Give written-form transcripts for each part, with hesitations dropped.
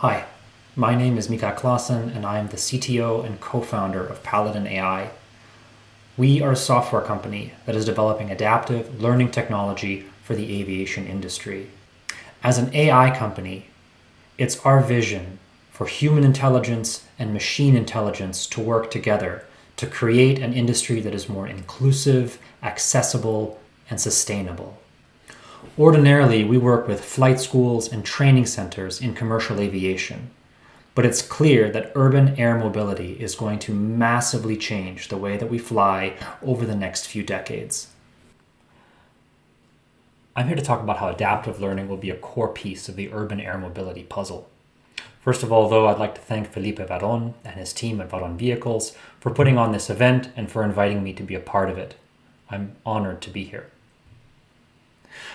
Hi, my name is Mikhail Klassen, and I am the CTO and co-founder of Paladin AI. We are a software company that is developing adaptive learning technology for the aviation industry. As an AI company, it's our vision for human intelligence and machine intelligence to work together to create an industry that is more inclusive, accessible, and sustainable. Ordinarily, we work with flight schools and training centers in commercial aviation, but it's clear that urban air mobility is going to massively change the way that we fly over the next few decades. I'm here to talk about how adaptive learning will be a core piece of the urban air mobility puzzle. First of all, though, I'd like to thank Felipe Varon and his team at Varon Vehicles for putting on this event and for inviting me to be a part of it. I'm honored to be here.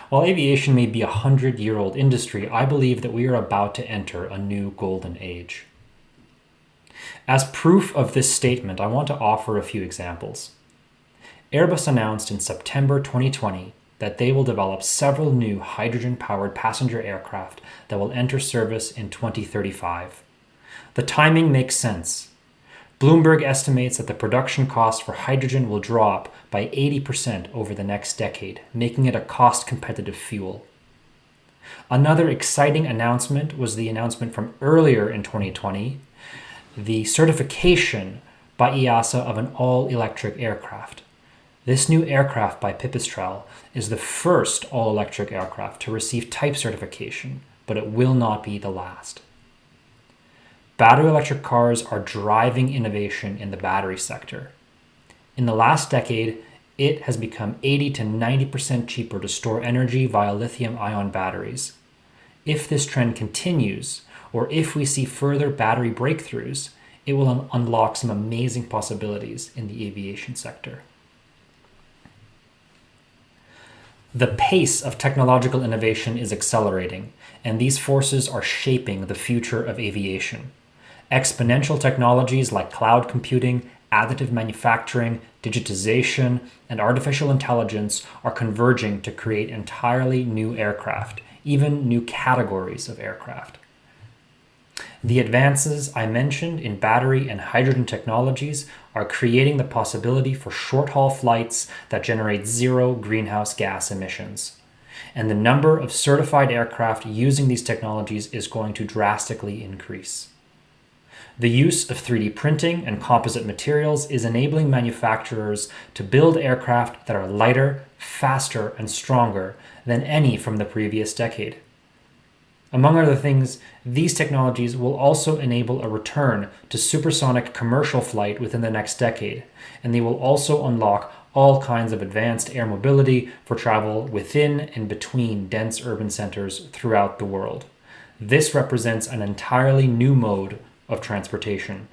While aviation may be a 100-year-old industry, I believe that we are about to enter a new golden age. As proof of this statement, I want to offer a few examples. Airbus announced in September 2020 that they will develop several new hydrogen-powered passenger aircraft that will enter service in 2035. The timing makes sense. Bloomberg estimates that the production cost for hydrogen will drop by 80% over the next decade, making it a cost-competitive fuel. Another exciting announcement was the announcement from earlier in 2020, the certification by EASA of an all-electric aircraft. This new aircraft by Pipistrel is the first all-electric aircraft to receive type certification, but it will not be the last. Battery electric cars are driving innovation in the battery sector. In the last decade, it has become 80 to 90% cheaper to store energy via lithium-ion batteries. If this trend continues, or if we see further battery breakthroughs, it will unlock some amazing possibilities in the aviation sector. The pace of technological innovation is accelerating, and these forces are shaping the future of aviation. Exponential technologies like cloud computing, additive manufacturing, digitization, and artificial intelligence are converging to create entirely new aircraft, even new categories of aircraft. The advances I mentioned in battery and hydrogen technologies are creating the possibility for short-haul flights that generate zero greenhouse gas emissions. And the number of certified aircraft using these technologies is going to drastically increase. The use of 3D printing and composite materials is enabling manufacturers to build aircraft that are lighter, faster, and stronger than any from the previous decade. Among other things, these technologies will also enable a return to supersonic commercial flight within the next decade, and they will also unlock all kinds of advanced air mobility for travel within and between dense urban centers throughout the world. This represents an entirely new mode of transportation.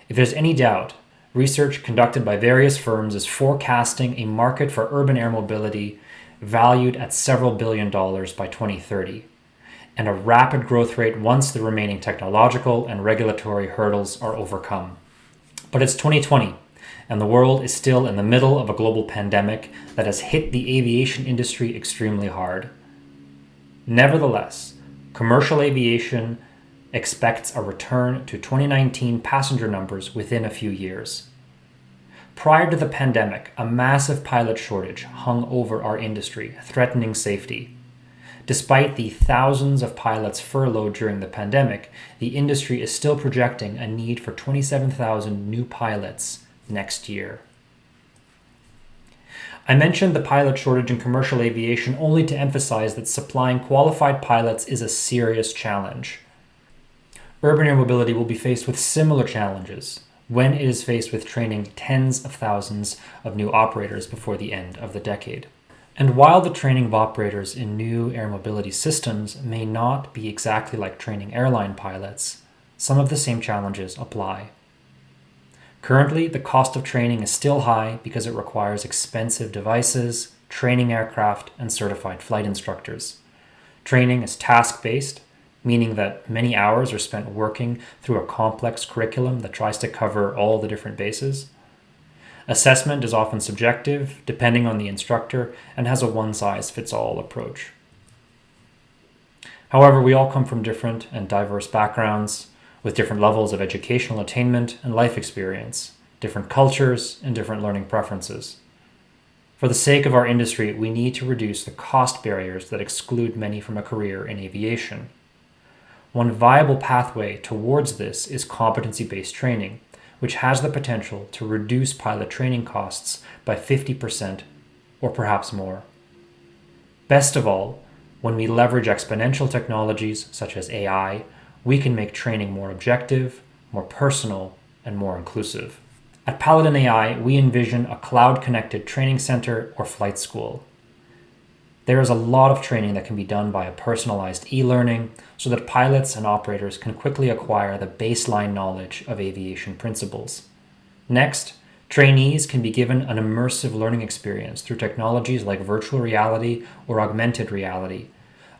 If there's any doubt, research conducted by various firms is forecasting a market for urban air mobility valued at several $billion by 2030, and a rapid growth rate once the remaining technological and regulatory hurdles are overcome. But it's 2020, and the world is still in the middle of a global pandemic that has hit the aviation industry extremely hard. Nevertheless, commercial aviation expects a return to 2019 passenger numbers within a few years. Prior to the pandemic, a massive pilot shortage hung over our industry, threatening safety. Despite the thousands of pilots furloughed during the pandemic, the industry is still projecting a need for 27,000 new pilots next year. I mentioned the pilot shortage in commercial aviation only to emphasize that supplying qualified pilots is a serious challenge. Urban air mobility will be faced with similar challenges when it is faced with training tens of thousands of new operators before the end of the decade. And while the training of operators in new air mobility systems may not be exactly like training airline pilots, some of the same challenges apply. Currently, the cost of training is still high because it requires expensive devices, training aircraft, and certified flight instructors. Training is task-based, meaning that many hours are spent working through a complex curriculum that tries to cover all the different bases. Assessment is often subjective, depending on the instructor, and has a one-size-fits-all approach. However, we all come from different and diverse backgrounds, with different levels of educational attainment and life experience, different cultures, and different learning preferences. For the sake of our industry, we need to reduce the cost barriers that exclude many from a career in aviation. One viable pathway towards this is competency-based training, which has the potential to reduce pilot training costs by 50% or perhaps more. Best of all, when we leverage exponential technologies such as AI, we can make training more objective, more personal, and more inclusive. At Paladin AI, we envision a cloud-connected training center or flight school. There is a lot of training that can be done by a personalized e-learning so that pilots and operators can quickly acquire the baseline knowledge of aviation principles. Next, trainees can be given an immersive learning experience through technologies like virtual reality or augmented reality.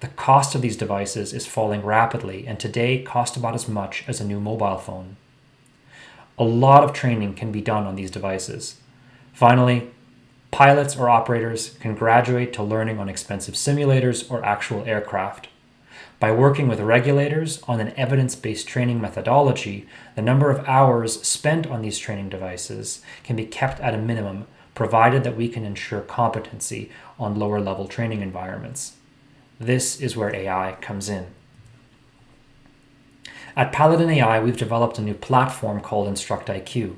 The cost of these devices is falling rapidly and today cost about as much as a new mobile phone. A lot of training can be done on these devices. Finally, pilots or operators can graduate to learning on expensive simulators or actual aircraft. By working with regulators on an evidence-based training methodology, the number of hours spent on these training devices can be kept at a minimum, provided that we can ensure competency on lower-level training environments. This is where AI comes in. At Paladin AI, we've developed a new platform called InstructIQ.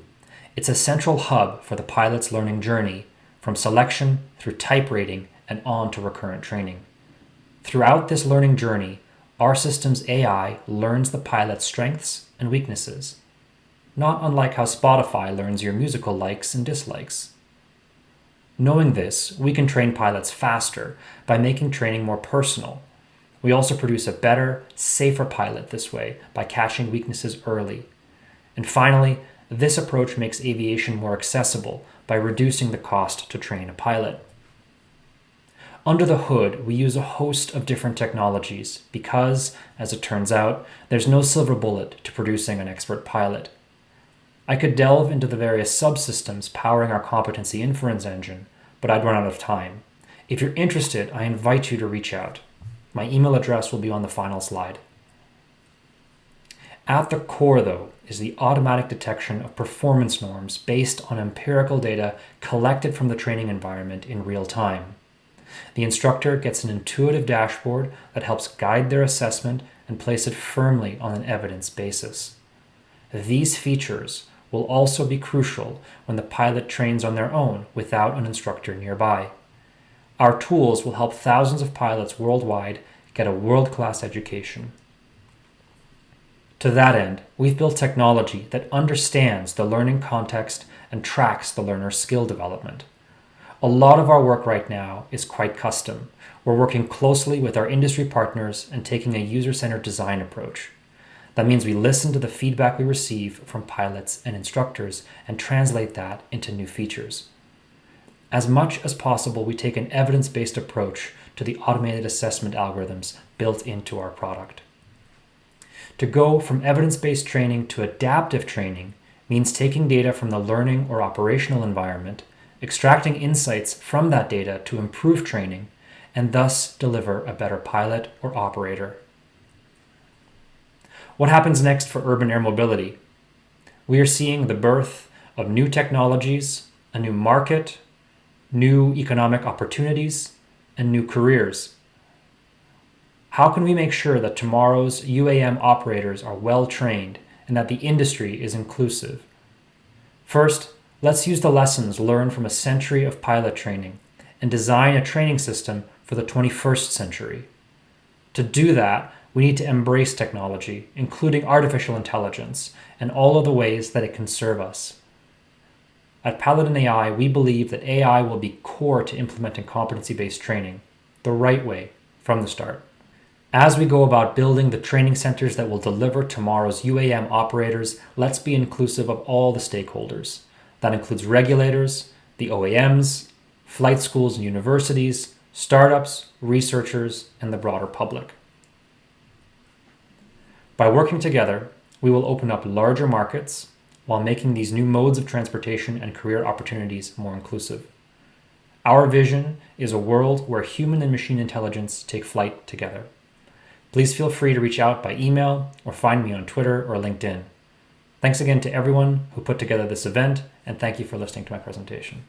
It's a central hub for the pilot's learning journey, from selection through type rating and on to recurrent training. Throughout this learning journey, our system's AI learns the pilot's strengths and weaknesses, not unlike how Spotify learns your musical likes and dislikes. Knowing this, we can train pilots faster by making training more personal. We also produce a better, safer pilot this way by catching weaknesses early. And finally, this approach makes aviation more accessible by reducing the cost to train a pilot. Under the hood, we use a host of different technologies because, as it turns out, there's no silver bullet to producing an expert pilot. I could delve into the various subsystems powering our competency inference engine, but I'd run out of time. If you're interested, I invite you to reach out. My email address will be on the final slide. At the core, though, is the automatic detection of performance norms based on empirical data collected from the training environment in real time. The instructor gets an intuitive dashboard that helps guide their assessment and place it firmly on an evidence basis. These features will also be crucial when the pilot trains on their own without an instructor nearby. Our tools will help thousands of pilots worldwide get a world-class education. To that end, we've built technology that understands the learning context and tracks the learner's skill development. A lot of our work right now is quite custom. We're working closely with our industry partners and taking a user-centered design approach. That means we listen to the feedback we receive from pilots and instructors and translate that into new features. As much as possible, we take an evidence-based approach to the automated assessment algorithms built into our product. To go from evidence-based training to adaptive training means taking data from the learning or operational environment, extracting insights from that data to improve training, and thus deliver a better pilot or operator. What happens next for urban air mobility? We are seeing the birth of new technologies, a new market, new economic opportunities, and new careers. How can we make sure that tomorrow's UAM operators are well trained and that the industry is inclusive? First, let's use the lessons learned from a century of pilot training and design a training system for the 21st century. To do that, we need to embrace technology, including artificial intelligence, and all of the ways that it can serve us. At Paladin AI, we believe that AI will be core to implementing competency-based training, the right way, from the start. As we go about building the training centers that will deliver tomorrow's UAM operators, let's be inclusive of all the stakeholders. That includes regulators, the OEMs, flight schools and universities, startups, researchers, and the broader public. By working together, we will open up larger markets while making these new modes of transportation and career opportunities more inclusive. Our vision is a world where human and machine intelligence take flight together. Please feel free to reach out by email or find me on Twitter or LinkedIn. Thanks again to everyone who put together this event, and thank you for listening to my presentation.